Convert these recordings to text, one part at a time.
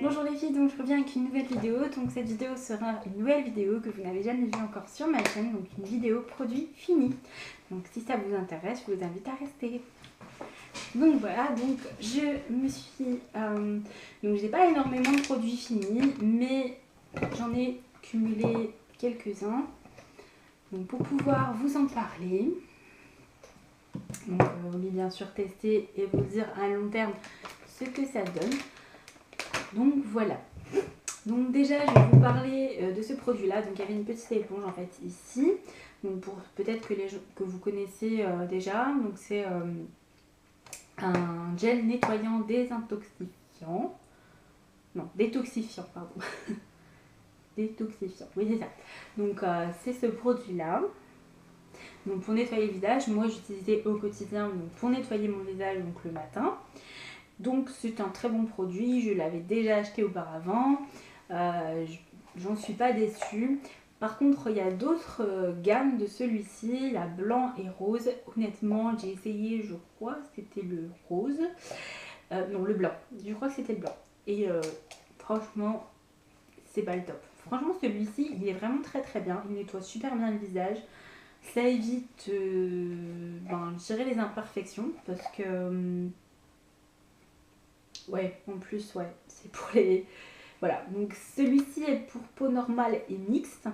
Bonjour les filles, donc je reviens avec une nouvelle vidéo. Donc cette vidéo sera une nouvelle vidéo que vous n'avez jamais vue encore sur ma chaîne, donc une vidéo produit fini. Donc si ça vous intéresse, je vous invite à rester. Donc voilà, donc je me suis... donc j'ai pas énormément de produits finis, mais j'en ai cumulé quelques-uns. Donc pour pouvoir vous en parler, donc on va bien sûr tester et vous dire à long terme ce que ça donne. Donc voilà. Donc déjà je vais vous parler de ce produit là. Donc il y avait une petite éponge en fait ici. Donc pour peut-être que les gens que vous connaissez déjà. Donc c'est un gel nettoyant désintoxifiant. Non, détoxifiant, pardon. Détoxifiant, oui c'est ça. Donc c'est ce produit là. Donc pour nettoyer le visage, moi j'utilisais au quotidien donc, pour nettoyer mon visage donc le matin. Donc c'est un très bon produit, je l'avais déjà acheté auparavant, j'en suis pas déçue. Par contre il y a d'autres gammes de celui-ci, la blanc et rose. Honnêtement j'ai essayé, je crois c'était le rose, non le blanc, je crois que c'était le blanc. Et franchement c'est pas le top. Franchement celui-ci il est vraiment très bien, il nettoie super bien le visage. Ça évite, je dirais les imperfections parce que... ouais, en plus, ouais, c'est pour les... Voilà, donc celui-ci est pour peau normale et mixte.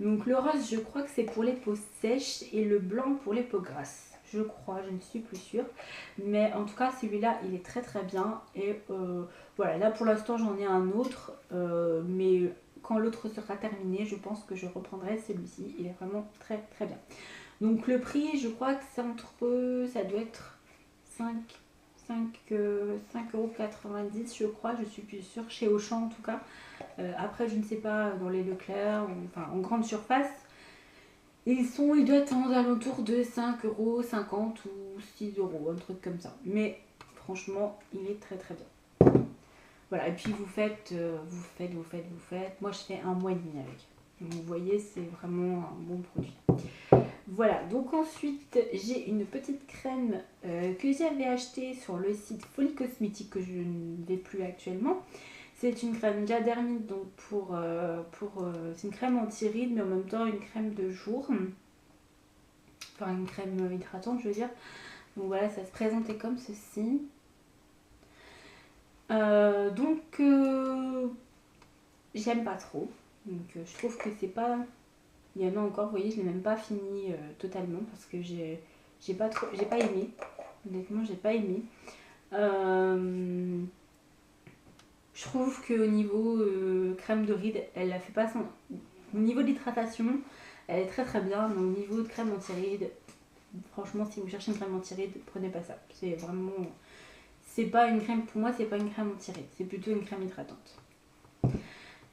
Donc le rose, je crois que c'est pour les peaux sèches et le blanc pour les peaux grasses. Je crois, je ne suis plus sûre. Mais en tout cas, celui-là, il est très bien. Et voilà, là pour l'instant, j'en ai un autre. Mais quand l'autre sera terminé, je pense que je reprendrai celui-ci. Il est vraiment très bien. Donc le prix, je crois que c'est entre... ça doit être 5,90 €, je crois, je suis plus sûre, chez Auchan en tout cas. Après, je ne sais pas, dans les Leclerc, enfin en grande surface, ils doivent être aux alentours de 5,50 € ou 6 €, un truc comme ça. Mais franchement, il est très bien. Voilà, et puis vous faites. Moi, je fais un mois et demi avec. Donc, vous voyez, c'est vraiment un bon produit. Voilà, donc ensuite j'ai une petite crème que j'avais achetée sur le site Folie Cosmétique que je ne vais plus actuellement. C'est une crème Diadermite, donc c'est une crème anti-rides mais en même temps une crème de jour. Enfin une crème hydratante je veux dire. Donc voilà, ça se présentait comme ceci. J'aime pas trop. Donc je trouve que c'est pas... Il y en a encore, vous voyez, je l'ai même pas fini totalement parce que j'ai pas aimé. Honnêtement, j'ai pas aimé. Je trouve qu'au niveau crème de rides, elle a fait pas son... Au niveau d'hydratation, elle est très bien. Mais au niveau de crème anti-rides, franchement, si vous cherchez une crème anti-rides, prenez pas ça. C'est vraiment... C'est pas une crème, pour moi, c'est pas une crème anti-rides. C'est plutôt une crème hydratante.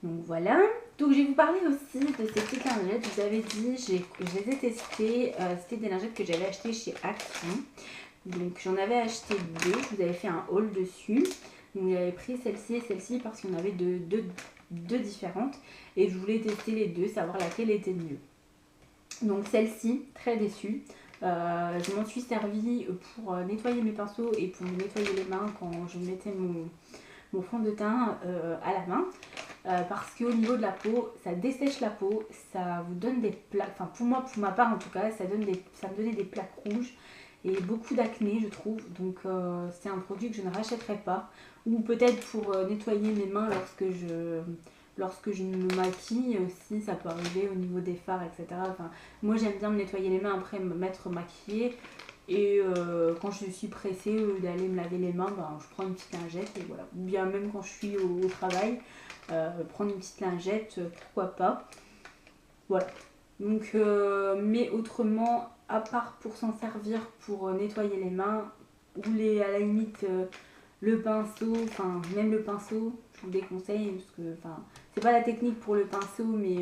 Donc voilà. Donc je vais vous parler aussi de ces petites lingettes. Je vous avais dit, je les ai testées. C'était des lingettes que j'avais achetées chez Action. Donc j'en avais acheté deux. Je vous avais fait un haul dessus. Donc j'avais pris celle-ci et celle-ci parce qu'il y en avait deux différentes. Et je voulais tester les deux, savoir laquelle était mieux. Donc celle-ci, très déçue. Je m'en suis servie pour nettoyer mes pinceaux et pour me nettoyer les mains quand je mettais mon fond de teint à la main. Parce qu'au niveau de la peau, ça dessèche la peau, ça vous donne des plaques, enfin pour moi, pour ma part en tout cas, ça me donnait des plaques rouges et beaucoup d'acné je trouve. Donc c'est un produit que je ne rachèterai pas. Ou peut-être pour nettoyer mes mains lorsque je me maquille aussi, ça peut arriver au niveau des fards, etc. Enfin, moi j'aime bien me nettoyer les mains après me mettre maquillée. Et quand je suis pressée d'aller me laver les mains, je prends une petite lingette et voilà. Ou bien même quand je suis au travail, prendre une petite lingette, pourquoi pas. Voilà. Donc, mais autrement, à part pour s'en servir pour nettoyer les mains, ou à la limite le pinceau, enfin même le pinceau, je vous le déconseille parce que, enfin, c'est pas la technique pour le pinceau, mais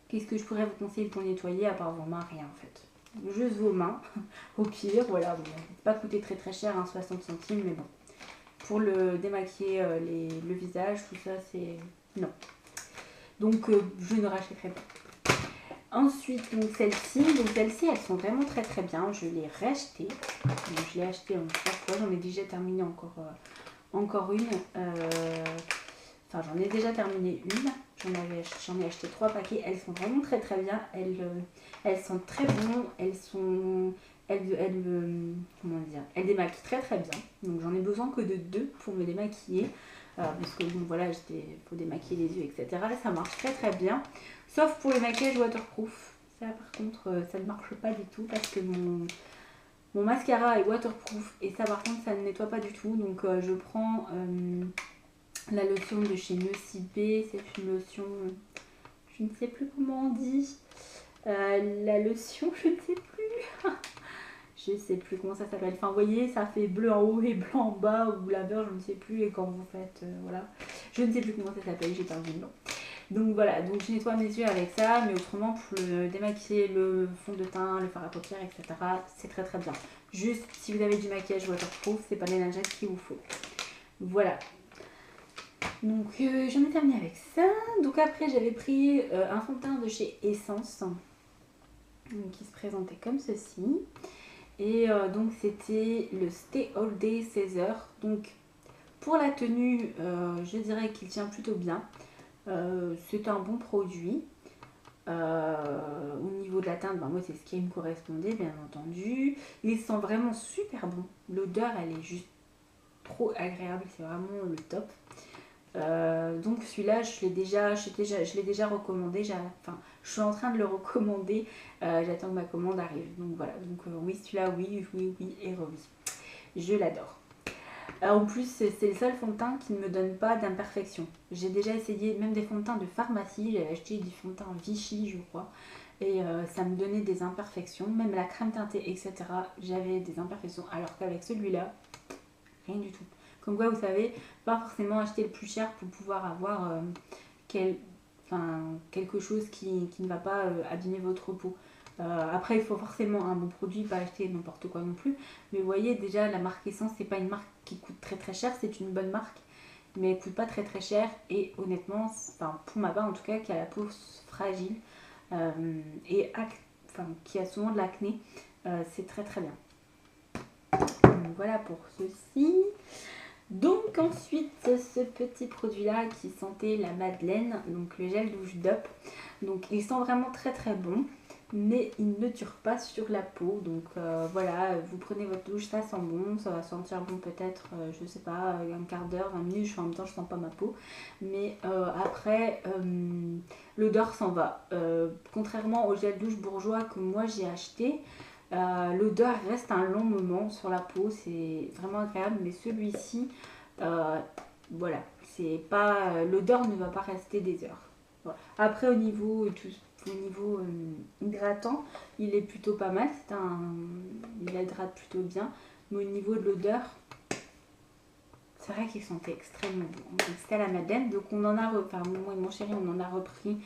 qu'est-ce que je pourrais vous conseiller pour nettoyer à part vos mains? Rien en fait. Juste vos mains, au pire, voilà. Bon, pas coûter très cher, hein, 60 centimes, mais bon. Pour le démaquiller le visage, tout ça, c'est... Non. Donc, je ne rachèterai pas. Ensuite, donc celles-ci, elles sont vraiment très très bien. Je les ai réachetées. Donc, je l'ai acheté en 3 fois. J'en ai déjà terminé encore une. Enfin, j'en ai déjà terminé une. J'en ai acheté 3 paquets. Elles sont vraiment très très bien. Elles sentent très bon. Comment dire, elles démaquillent très très bien. Donc j'en ai besoin que de 2 pour me démaquiller. Parce que bon, voilà, faut démaquiller les yeux, etc. Ça marche très très bien. Sauf pour le maquillage waterproof. Ça par contre, ça ne marche pas du tout parce que mon mascara est waterproof et ça par contre ça ne nettoie pas du tout. Donc je prends la lotion de chez Nocibé. C'est une lotion, je ne sais plus comment on dit. La lotion, je ne sais plus. Je sais plus comment ça s'appelle. Enfin, vous voyez, ça fait bleu en haut et blanc en bas, ou la beurre, je ne sais plus. Et quand vous faites, voilà. Je ne sais plus comment ça s'appelle, j'ai perdu le nom. Donc voilà, donc je nettoie mes yeux avec ça, mais autrement pour le démaquiller, le fond de teint, le fard à paupières, etc., c'est très très bien. Juste, si vous avez du maquillage waterproof, c'est pas l'Énergie qu'il vous faut. Voilà. Donc j'en ai terminé avec ça. Donc après, j'avais pris un fond de teint de chez Essence, donc, qui se présentait comme ceci. Et donc c'était le Stay All Day 16 heures. Donc pour la tenue, je dirais qu'il tient plutôt bien. C'est un bon produit. Au niveau de la teinte, ben moi c'est ce qui me correspondait bien entendu. Il sent vraiment super bon. L'odeur elle est juste trop agréable, c'est vraiment le top. Donc celui-là je l'ai déjà recommandé, enfin je suis en train de le recommander, j'attends que ma commande arrive. Donc voilà, donc oui celui-là oui et oui. Je l'adore. En plus, c'est le seul fond de teint qui ne me donne pas d'imperfection. J'ai déjà essayé même des fonds de teint de pharmacie. J'avais acheté des fonds de teint Vichy, je crois. Et ça me donnait des imperfections. Même la crème teintée, etc. J'avais des imperfections. Alors qu'avec celui-là, rien du tout. Comme quoi, vous savez, pas forcément acheter le plus cher pour pouvoir avoir quelque chose qui ne va pas abîmer votre peau. Après, il faut forcément un bon produit, pas acheter n'importe quoi non plus. Mais vous voyez, déjà, la marque Essence, c'est pas une marque qui coûte très très cher, c'est une bonne marque, mais elle coûte pas très très cher. Et honnêtement, pour ma part en tout cas, qui a la peau fragile et qui a souvent de l'acné, c'est très très bien. Donc voilà pour ceci. Donc ensuite, ce petit produit là qui sentait la Madeleine, donc le gel douche DOP. Donc il sent vraiment très très bon, mais il ne dure pas sur la peau. Donc voilà, vous prenez votre douche, ça sent bon, ça va sentir bon peut-être, je sais pas, un quart d'heure, 20 minutes, en même temps je sens pas ma peau. Mais après, l'odeur s'en va. Contrairement au gel douche bourgeois que moi j'ai acheté, l'odeur reste un long moment sur la peau, c'est vraiment agréable, mais celui-ci, voilà, c'est pas, l'odeur ne va pas rester des heures. Voilà. Après au niveau hydratant, il est plutôt pas mal, il hydrate plutôt bien, mais au niveau de l'odeur, c'est vrai qu'il sentait extrêmement bon. Donc c'était à la Madeleine, donc on en a, enfin moi et mon chéri on en a repris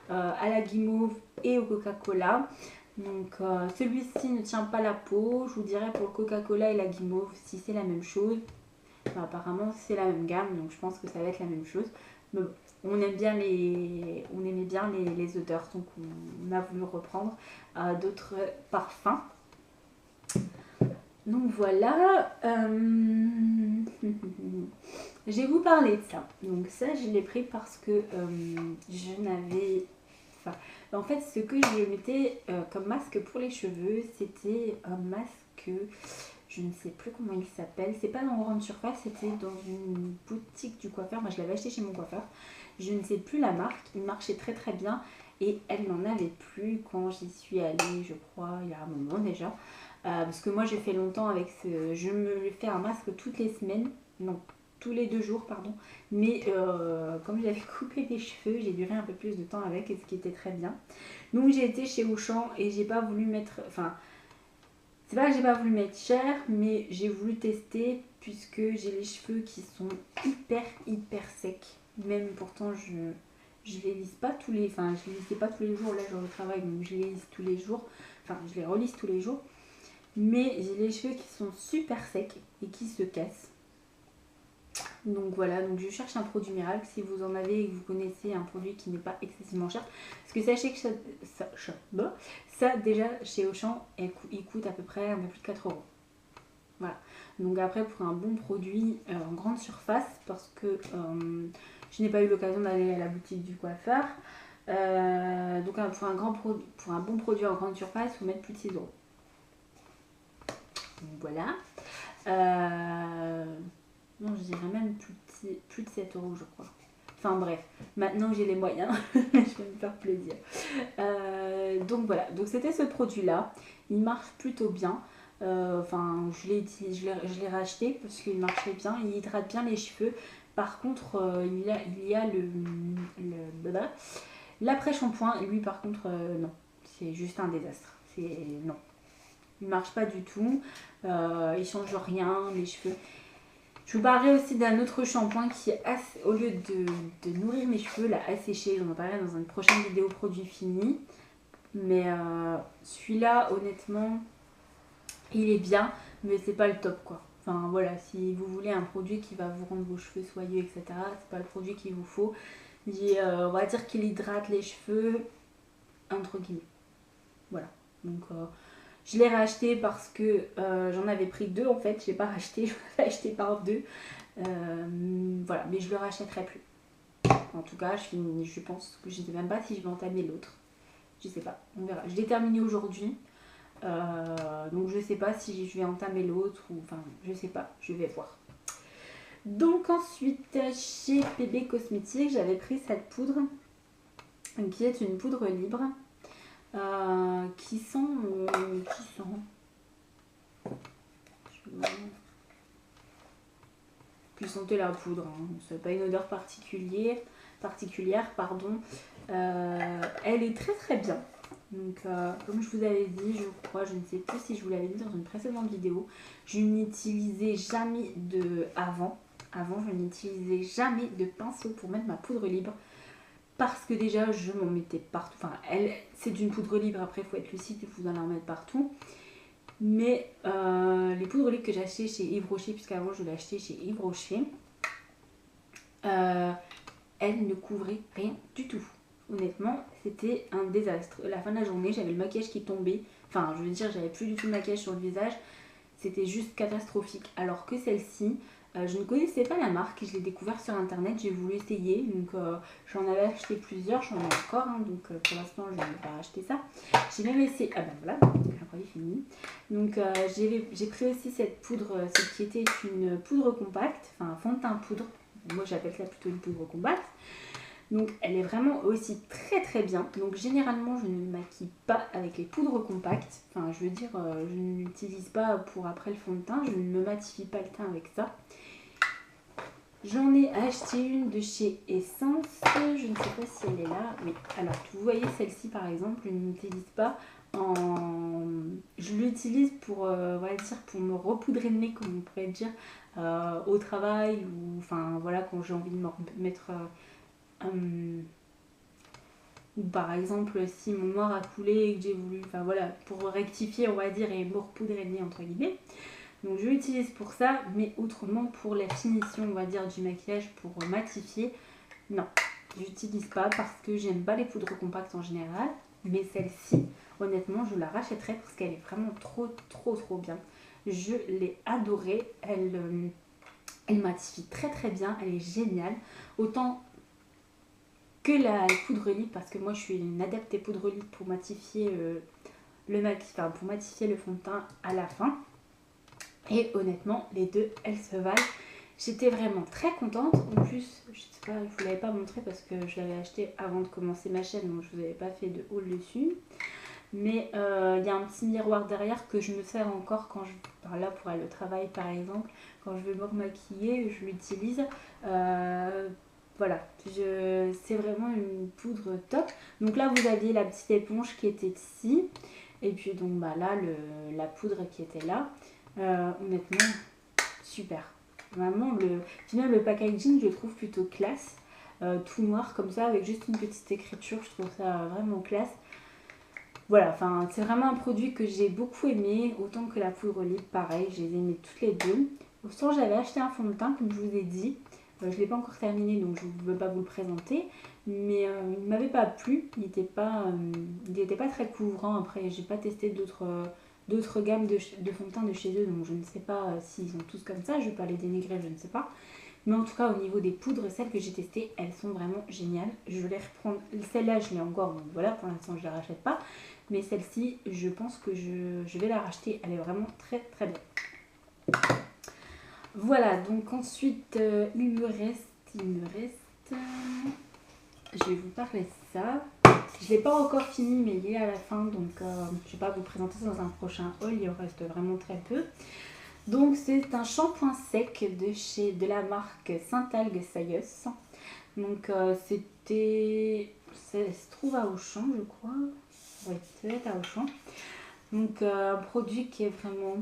à la guimauve et au Coca-Cola. Donc celui-ci ne tient pas la peau. Je vous dirais pour le Coca-Cola et la guimauve si c'est la même chose. Enfin, apparemment c'est la même gamme, donc je pense que ça va être la même chose. Mais bon, on aimait bien les odeurs, donc on a voulu reprendre d'autres parfums. Donc voilà, je vais vous parler de ça. Donc ça je l'ai pris parce que je n'avais... En fait, ce que je mettais comme masque pour les cheveux, c'était un masque, je ne sais plus comment il s'appelle. C'est pas dans grande surface, c'était dans une boutique du coiffeur. Moi, je l'avais acheté chez mon coiffeur. Je ne sais plus la marque. Il marchait très très bien et elle n'en avait plus quand j'y suis allée, je crois, il y a un moment déjà. Parce que moi, j'ai fait longtemps avec ce... Je me fais un masque toutes les semaines. Non, tous les 2 jours, pardon. Mais comme j'avais coupé les cheveux, j'ai duré un peu plus de temps avec, et ce qui était très bien. Donc j'ai été chez Auchan et j'ai pas voulu mettre... Enfin, c'est pas que j'ai pas voulu mettre cher, mais j'ai voulu tester puisque j'ai les cheveux qui sont hyper secs. Même pourtant, je les lisse pas tous les... Enfin, je les lisse pas tous les jours. Là, je retravaille, donc je les lisse tous les jours. Enfin, je les relisse tous les jours. Mais j'ai les cheveux qui sont super secs et qui se cassent. Donc voilà, donc je cherche un produit miracle. Si vous en avez et que vous connaissez un produit qui n'est pas excessivement cher, parce que sachez que ça déjà chez Auchan, il coûte à peu près un peu plus de 4 euros. Voilà. Donc après, pour un bon produit en grande surface, parce que je n'ai pas eu l'occasion d'aller à la boutique du coiffeur, donc pour un bon produit en grande surface, il faut mettre plus de 6 euros. Donc voilà. Non, je dirais même plus de 7 euros, je crois. Enfin bref, maintenant que j'ai les moyens, je vais me faire plaisir. Donc voilà, donc c'était ce produit-là. Il marche plutôt bien. Enfin, je l'ai racheté parce qu'il marchait bien. Il hydrate bien les cheveux. Par contre, il y a l'après-shampoing. Lui, par contre, non. C'est juste un désastre. Non. Il marche pas du tout. Il change rien, les cheveux. Je vous parlerai aussi d'un autre shampoing qui, au lieu de nourrir mes cheveux, l'a asséché. J'en parlerai dans une prochaine vidéo produit fini. Mais celui-là, honnêtement, il est bien, mais c'est pas le top quoi. Enfin voilà, si vous voulez un produit qui va vous rendre vos cheveux soyeux, etc., c'est pas le produit qu'il vous faut. On va dire qu'il hydrate les cheveux, entre guillemets. Voilà. Donc je l'ai racheté parce que j'en avais pris 2 en fait. Je l'ai pas racheté, je l'ai acheté par 2. Voilà, mais je le rachèterai plus. En tout cas, je pense que je ne sais même pas si je vais entamer l'autre. Je sais pas, on verra. Je l'ai terminé aujourd'hui. Donc je sais pas si je vais entamer l'autre ou enfin je sais pas, je vais voir. Donc ensuite chez PB Cosmétiques j'avais pris cette poudre qui est une poudre libre qui sent puis sentez la poudre, hein. C'est pas une odeur particulière pardon. Elle est très très bien. Donc comme je vous avais dit, je crois, je ne sais plus si je vous l'avais dit dans une précédente vidéo, je n'utilisais jamais avant je n'utilisais jamais de pinceau pour mettre ma poudre libre parce que déjà je m'en mettais partout. Enfin c'est une poudre libre, après il faut être lucide, vous allez en mettre partout. Mais les poudres libres que j'ai achetées chez Yves Rocher, puisqu'avant je l'ai acheté chez Yves Rocher, elles ne couvraient rien du tout. Honnêtement, c'était un désastre. À la fin de la journée, j'avais le maquillage qui tombait. Enfin, je veux dire, j'avais plus du tout de maquillage sur le visage. C'était juste catastrophique. Alors que celle-ci, je ne connaissais pas la marque. Je l'ai découvert sur internet. J'ai voulu essayer. Donc, j'en avais acheté plusieurs. J'en ai encore. Hein, donc, pour l'instant, je n'ai pas acheté ça. J'ai même essayé. Ah ben voilà, le produit fini. Donc, j'ai pris aussi cette poudre, qui était une poudre compacte. Enfin, un fond de teint poudre. Moi, j'appelle ça plutôt une poudre compacte. Donc elle est vraiment aussi très très bien. Donc généralement je ne me maquille pas avec les poudres compactes. Enfin je veux dire, je ne l'utilise pas pour après le fond de teint. Je ne me matifie pas le teint avec ça. J'en ai acheté une de chez Essence. Je ne sais pas si elle est là. Oui. Alors vous voyez celle-ci par exemple, je ne l'utilise pas en... Je l'utilise pour, on va dire, pour me repoudrer le nez, comme on pourrait dire, au travail. Ou enfin voilà, quand j'ai envie de me mettre... ou par exemple si mon noir a coulé et que j'ai voulu, enfin voilà, pour rectifier on va dire et me repoudrer le nez entre guillemets. Donc je l'utilise pour ça, mais autrement pour la finition on va dire du maquillage, pour matifier, non, j'utilise pas parce que j'aime pas les poudres compactes en général. Mais celle-ci, honnêtement je la rachèterai parce qu'elle est vraiment trop bien. Je l'ai adorée, elle matifie très très bien, elle est géniale. Autant que la poudre libre, parce que moi je suis une adepte des poudres libres pour matifier pour matifier le fond de teint à la fin. Et honnêtement les deux elles se valent. J'étais vraiment très contente. En plus je sais pas, je vous l'avais pas montré parce que je l'avais acheté avant de commencer ma chaîne, donc je vous avais pas fait de haul dessus. Mais il y a un petit miroir derrière que je me sers encore quand par là pour aller au travail par exemple, quand je veux me remaquiller, je l'utilise. Voilà, c'est vraiment une poudre top. Donc là vous aviez la petite éponge qui était ici. Et puis donc bah là la poudre qui était là. Honnêtement, super. Vraiment, finalement le packaging je le trouve plutôt classe. Tout noir comme ça avec juste une petite écriture, je trouve ça vraiment classe. Voilà, enfin c'est vraiment un produit que j'ai beaucoup aimé, autant que la poudre libre, pareil, je les ai aimées toutes les deux. Autant j'avais acheté un fond de teint comme je vous ai dit. Je ne l'ai pas encore terminé, donc je ne veux pas vous le présenter. Mais il ne m'avait pas plu. Il n'était pas très couvrant. Après, j'ai pas testé d'autres gammes de fond de teint de chez eux. Donc je ne sais pas s'ils sont tous comme ça. Je ne vais pas les dénigrer, je ne sais pas. Mais en tout cas, au niveau des poudres, celles que j'ai testées, elles sont vraiment géniales. Je vais les reprendre. Celle-là, je l'ai encore. Donc voilà, pour l'instant, je ne la rachète pas. Mais celle-ci, je pense que je vais la racheter. Elle est vraiment très très bien. Voilà, donc ensuite, il me reste... je vais vous parler de ça. Je ne l'ai pas encore fini, mais il est à la fin. Donc, je ne vais pas vous présenter ça dans un prochain haul. Il en reste vraiment très peu. Donc, c'est un shampoing sec de la marque Saint-Algue Sayus. Donc, ça se trouve à Auchan, je crois. Oui, ça va être à Auchan. Donc, un produit qui est vraiment...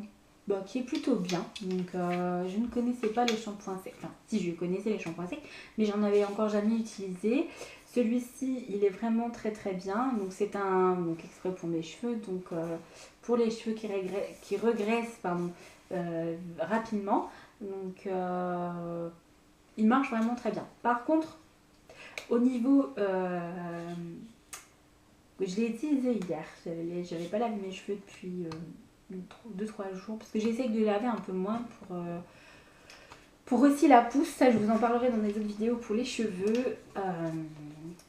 qui est plutôt bien. Donc, je ne connaissais pas les shampoings secs. Enfin, si, je connaissais les shampoings secs, mais j'en avais encore jamais utilisé. Celui-ci, il est vraiment très très bien. Donc, c'est donc exprès pour mes cheveux. Donc, pour les cheveux qui regraissent, rapidement. Donc, il marche vraiment très bien. Par contre, au niveau... je l'ai utilisé hier. J'avais pas lavé mes cheveux depuis 2-3 jours. Parce que j'essaye de les laver un peu moins pour aussi la pousse. Ça, je vous en parlerai dans des autres vidéos pour les cheveux.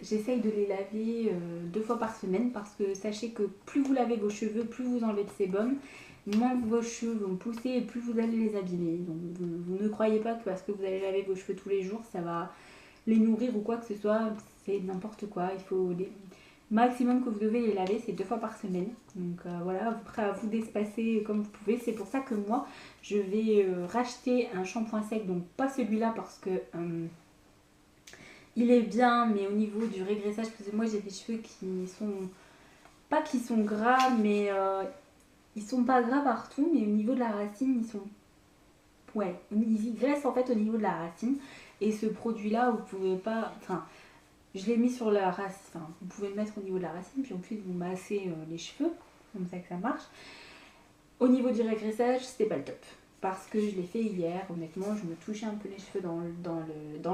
J'essaye de les laver 2 fois par semaine. Parce que sachez que plus vous lavez vos cheveux, plus vous enlevez de sébum, moins vos cheveux vont pousser et plus vous allez les abîmer. Donc vous ne croyez pas que parce que vous allez laver vos cheveux tous les jours, ça va les nourrir ou quoi que ce soit. C'est n'importe quoi. Il faut maximum que vous devez les laver, c'est 2 fois par semaine. Donc voilà, après à vous d'espacer comme vous pouvez. C'est pour ça que moi, je vais racheter un shampoing sec. Donc pas celui-là parce que il est bien, mais au niveau du régressage, parce que moi j'ai des cheveux qui sont gras, mais ils sont pas gras partout, mais au niveau de la racine, ils graissent en fait au niveau de la racine. Et ce produit-là, vous pouvez pas... Enfin, je l'ai mis sur la racine. Enfin, vous pouvez le mettre au niveau de la racine, puis ensuite vous massez les cheveux. Comme ça que ça marche. Au niveau du régressage, c'était pas le top. Parce que je l'ai fait hier, honnêtement, je me touchais un peu les cheveux dans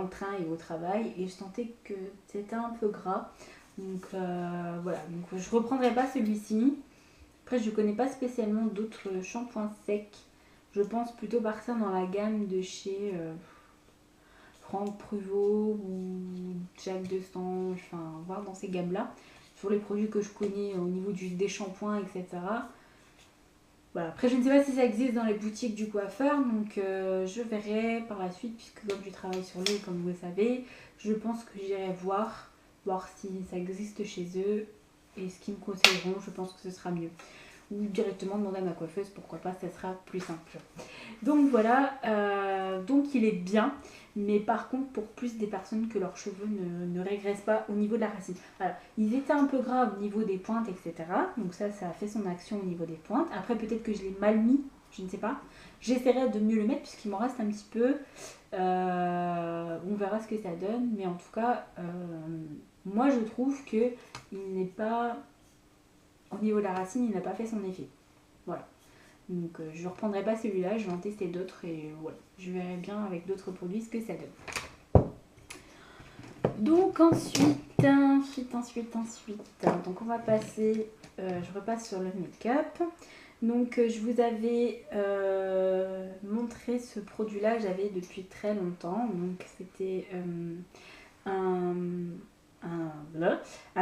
le train et au travail. Et je sentais que c'était un peu gras. Donc voilà, donc je reprendrai pas celui-ci. Après, je connais pas spécialement d'autres shampoings secs. Je pense plutôt partir dans la gamme de chez Franck Pruvot ou Jacques Destange, enfin, voir dans ces gammes-là. Sur les produits que je connais au niveau des shampoings, etc. Voilà. Après, je ne sais pas si ça existe dans les boutiques du coiffeur, donc je verrai par la suite, puisque comme je travaille sur l'eau, comme vous le savez, je pense que j'irai voir si ça existe chez eux et ce qu'ils me conseilleront, je pense que ce sera mieux. Ou directement demander à ma coiffeuse, pourquoi pas, ça sera plus simple. Donc voilà, donc il est bien, mais par contre pour plus des personnes que leurs cheveux ne régressent pas au niveau de la racine. Alors, ils étaient un peu gras au niveau des pointes, etc. Donc ça a fait son action au niveau des pointes. Après peut-être que je l'ai mal mis, je ne sais pas. J'essaierai de mieux le mettre puisqu'il m'en reste un petit peu. On verra ce que ça donne, mais en tout cas, moi je trouve que il n'est pas... Au niveau de la racine, il n'a pas fait son effet. Voilà. Donc je ne reprendrai pas celui-là, je vais en tester d'autres et voilà. Je verrai bien avec d'autres produits ce que ça donne. Donc ensuite, donc on va passer, je repasse sur le make-up. Donc je vous avais montré ce produit-là, j'avais depuis très longtemps. Donc c'était un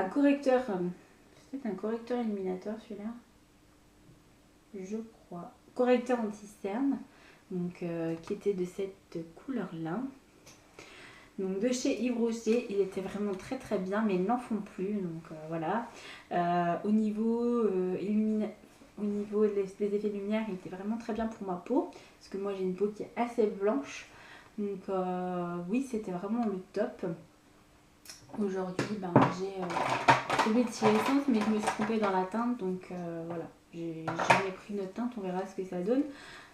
correcteur... C'est un correcteur illuminateur celui-là, je crois. Correcteur anti-cerne, donc qui était de cette couleur-là. Donc de chez Yves Rocher, il était vraiment très très bien, mais ils n'en font plus. Donc voilà. Au niveau des effets de lumière, il était vraiment très bien pour ma peau, parce que moi j'ai une peau qui est assez blanche. Donc oui, c'était vraiment le top. Aujourd'hui, j'ai celui de chez Essence, mais je me suis trompée dans la teinte, donc voilà. J'ai jamais pris une autre teinte, on verra ce que ça donne.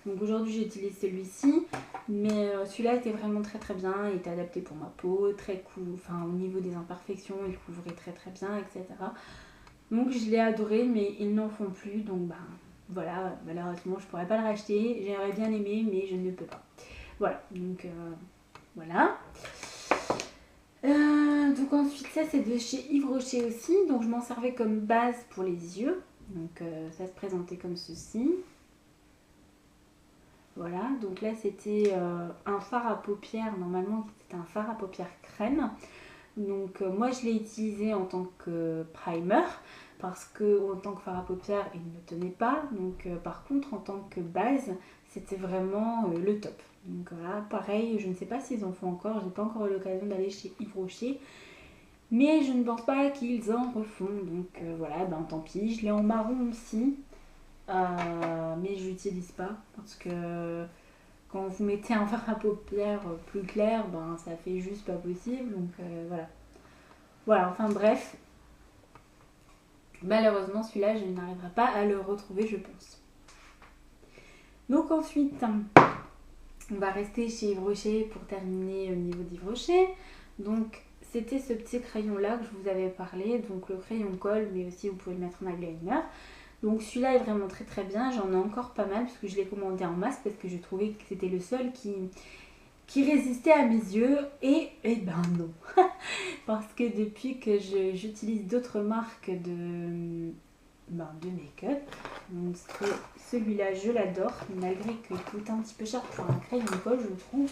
Donc aujourd'hui, j'utilise celui-ci, mais celui-là était vraiment très très bien. Il était adapté pour ma peau, très cool. Enfin, au niveau des imperfections, il couvrait très très bien, etc. Donc je l'ai adoré, mais ils n'en font plus, donc voilà. Malheureusement, je pourrais pas le racheter. J'aimerais bien l'aimer, mais je ne peux pas. Voilà, donc Voilà. Donc ensuite ça c'est de chez Yves Rocher aussi, donc je m'en servais comme base pour les yeux, donc ça se présentait comme ceci. Voilà, donc là c'était un fard à paupières, normalement c'était un fard à paupières crème, donc moi je l'ai utilisé en tant que primer, parce que en tant que fard à paupières il ne tenait pas, donc par contre en tant que base c'était vraiment le top. Donc voilà, pareil, je ne sais pas s'ils en font encore, j'ai pas encore eu l'occasion d'aller chez Yves Rocher, mais je ne pense pas qu'ils en refont, donc voilà, ben tant pis. Je l'ai en marron aussi, mais je l'utilise pas parce que quand vous mettez un fard à paupières plus clair, ben ça fait juste pas possible, donc voilà. Voilà, enfin bref, malheureusement celui-là je n'arriverai pas à le retrouver je pense. Donc ensuite, on va rester chez Yves Rocher pour terminer au niveau d'Yves Rocher. Donc c'était ce petit crayon là que je vous avais parlé, donc le crayon colle, mais aussi vous pouvez le mettre en eyeliner. Donc celui-là est vraiment très très bien, j'en ai encore pas mal parce que je l'ai commandé en masse parce que j'ai trouvé que c'était le seul qui résistait à mes yeux, et ben non. Parce que depuis que j'utilise d'autres marques de make-up, donc celui-là je l'adore, malgré qu'il coûte un petit peu cher pour un crayon colle je trouve.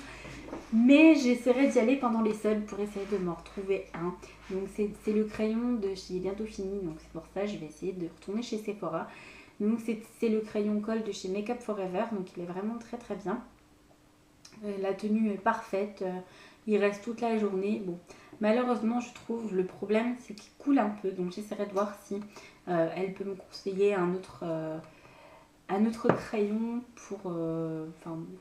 Mais j'essaierai d'y aller pendant les soldes pour essayer de m'en retrouver un. Donc c'est le crayon de chez Bientôt Fini, donc c'est pour ça que je vais essayer de retourner chez Sephora. Donc c'est le crayon colle de chez Make Up Forever, donc il est vraiment très très bien. La tenue est parfaite, il reste toute la journée. Bon, malheureusement je trouve le problème c'est qu'il coule un peu, donc j'essaierai de voir si elle peut me conseiller un autre crayon pour,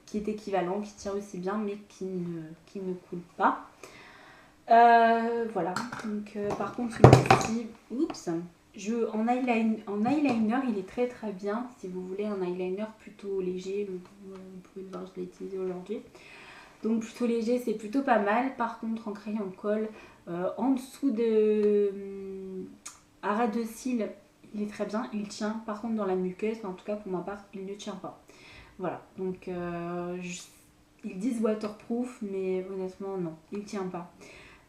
qui est équivalent, qui tient aussi bien mais qui ne coule pas. Voilà, donc par contre celui-ci, en eyeliner il est très très bien. Si vous voulez un eyeliner plutôt léger, vous pouvez le voir, je l'ai utilisé aujourd'hui. Donc plutôt léger, c'est plutôt pas mal. Par contre en crayon colle, en dessous de à ras de cils, il est très bien, il tient. Par contre dans la muqueuse, en tout cas pour ma part, il ne tient pas. Voilà, donc ils disent waterproof, mais honnêtement non, il tient pas.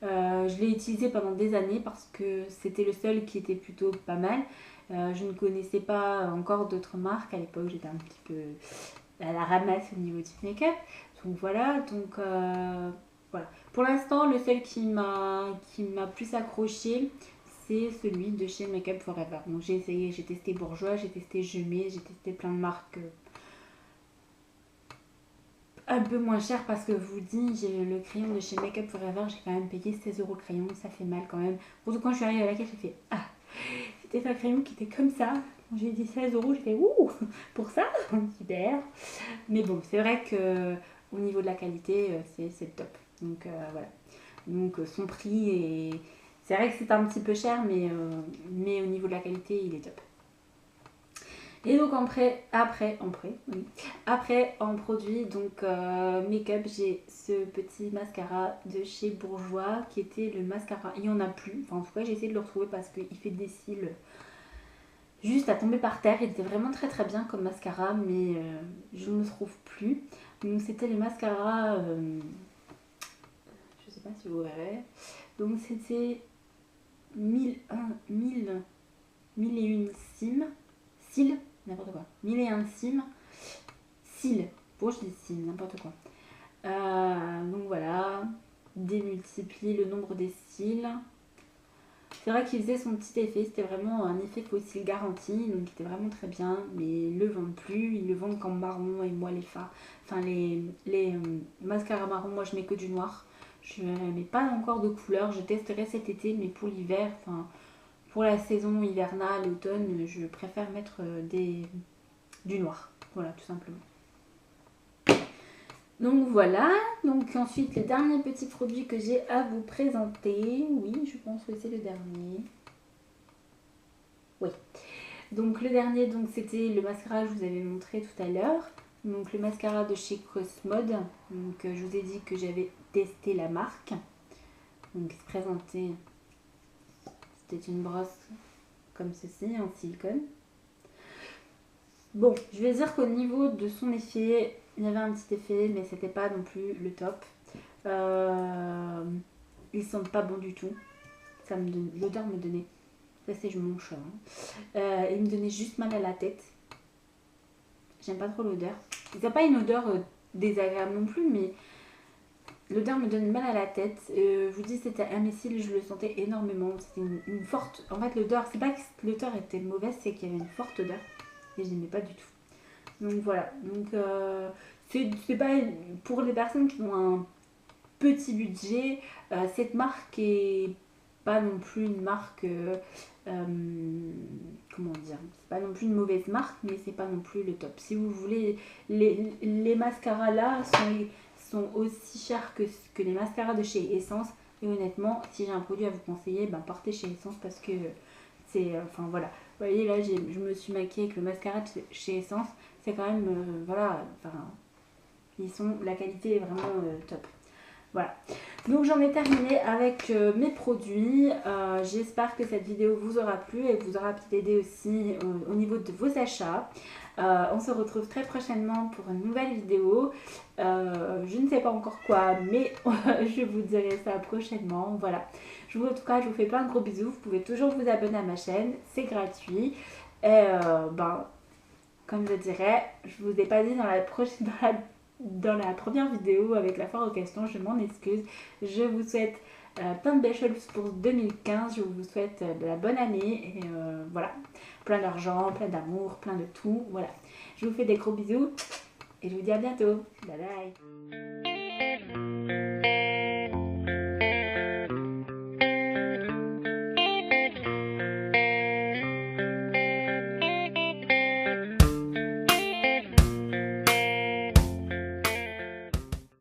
Je l'ai utilisé pendant des années parce que c'était le seul qui était plutôt pas mal. Je ne connaissais pas encore d'autres marques. À l'époque, j'étais un petit peu à la ramasse au niveau du make-up. Donc voilà, voilà. Pour l'instant, le seul qui m'a plus accroché, c'est celui de chez Make Up Forever. Donc j'ai essayé, j'ai testé Bourjois, j'ai testé Jumet, j'ai testé plein de marques un peu moins cher parce que je vous dis, j'ai le crayon de chez Make Up Forever, j'ai quand même payé 16 € le crayon, ça fait mal quand même. Surtout quand je suis arrivée à la caisse, j'ai fait ah, c'était un crayon qui était comme ça. Quand j'ai dit 16 €, j'ai fait ouh, pour ça, super. Mais bon, c'est vrai que au niveau de la qualité, c'est le top. Donc voilà. Donc son prix est, c'est vrai que c'est un petit peu cher, mais au niveau de la qualité, il est top. Et donc après en produit, donc make-up, j'ai ce petit mascara de chez Bourjois qui était le mascara, il n'y en a plus, enfin en tout cas j'ai essayé de le retrouver parce qu'il fait des cils juste à tomber par terre. Il était vraiment très très bien comme mascara, mais je ne le trouve plus. Donc c'était le mascara, je sais pas si vous verrez, donc c'était 1001 cils, n'importe quoi. 1001 cils. Bon, je dis cils, n'importe quoi. Donc voilà, démultiplie le nombre des cils. C'est vrai qu'il faisait son petit effet, c'était vraiment un effet faux cils garanti, donc il était vraiment très bien, mais ils le vendent plus, ils le vendent qu'en marron, et moi les fards, enfin les mascaras marron, moi je mets que du noir. Je ne mets pas encore de couleur, je testerai cet été, mais pour l'hiver, enfin pour la saison hivernale, automne, je préfère mettre du noir. Voilà, tout simplement. Donc voilà, donc ensuite le dernier petit produit que j'ai à vous présenter, oui, je pense que c'est le dernier. Oui. Donc le dernier, donc c'était le mascara que je vous avais montré tout à l'heure. Donc le mascara de chez Cosmode. Donc je vous ai dit que j'avais testé la marque. Donc il se présentait, c'était une brosse comme ceci en silicone. Bon, je vais dire qu'au niveau de son effet, il y avait un petit effet, mais c'était pas non plus le top. Ils sentent pas bon du tout. L'odeur me donnait, ça c'est mon chat, hein. Il me donnait juste mal à la tête. J'aime pas trop l'odeur. Il n'a pas une odeur désagréable non plus, mais l'odeur me donne mal à la tête. Je vous dis, c'était imbécile, je le sentais énormément. C'était une forte. En fait, l'odeur, c'est pas que l'odeur était mauvaise, c'est qu'il y avait une forte odeur. Et je n'aimais pas du tout. Donc voilà. Donc c'est pas pour les personnes qui ont un petit budget. Cette marque est pas non plus une marque. Comment dire, c'est pas non plus une mauvaise marque, mais c'est pas non plus le top. Si vous voulez, les mascaras là sont aussi chers que les mascaras de chez Essence. Et honnêtement, si j'ai un produit à vous conseiller, ben partez chez Essence parce que c'est. Enfin voilà. Vous voyez là, je me suis maquillée avec le mascara de chez Essence. C'est quand même. Voilà. Enfin. La qualité est vraiment top. Voilà, donc j'en ai terminé avec mes produits. J'espère que cette vidéo vous aura plu et vous aura peut-être aidé aussi au niveau de vos achats. On se retrouve très prochainement pour une nouvelle vidéo. Je ne sais pas encore quoi, mais je vous dirai ça prochainement. Voilà, en tout cas, je vous fais plein de gros bisous. Vous pouvez toujours vous abonner à ma chaîne, c'est gratuit. Et comme je dirais, je vous ai pas dit dans la première vidéo avec la foire aux questions, je m'en excuse. Je vous souhaite plein de belles choses pour 2015. Je vous souhaite de la bonne année et voilà, plein d'argent, plein d'amour, plein de tout. Voilà, je vous fais des gros bisous et je vous dis à bientôt. Bye bye.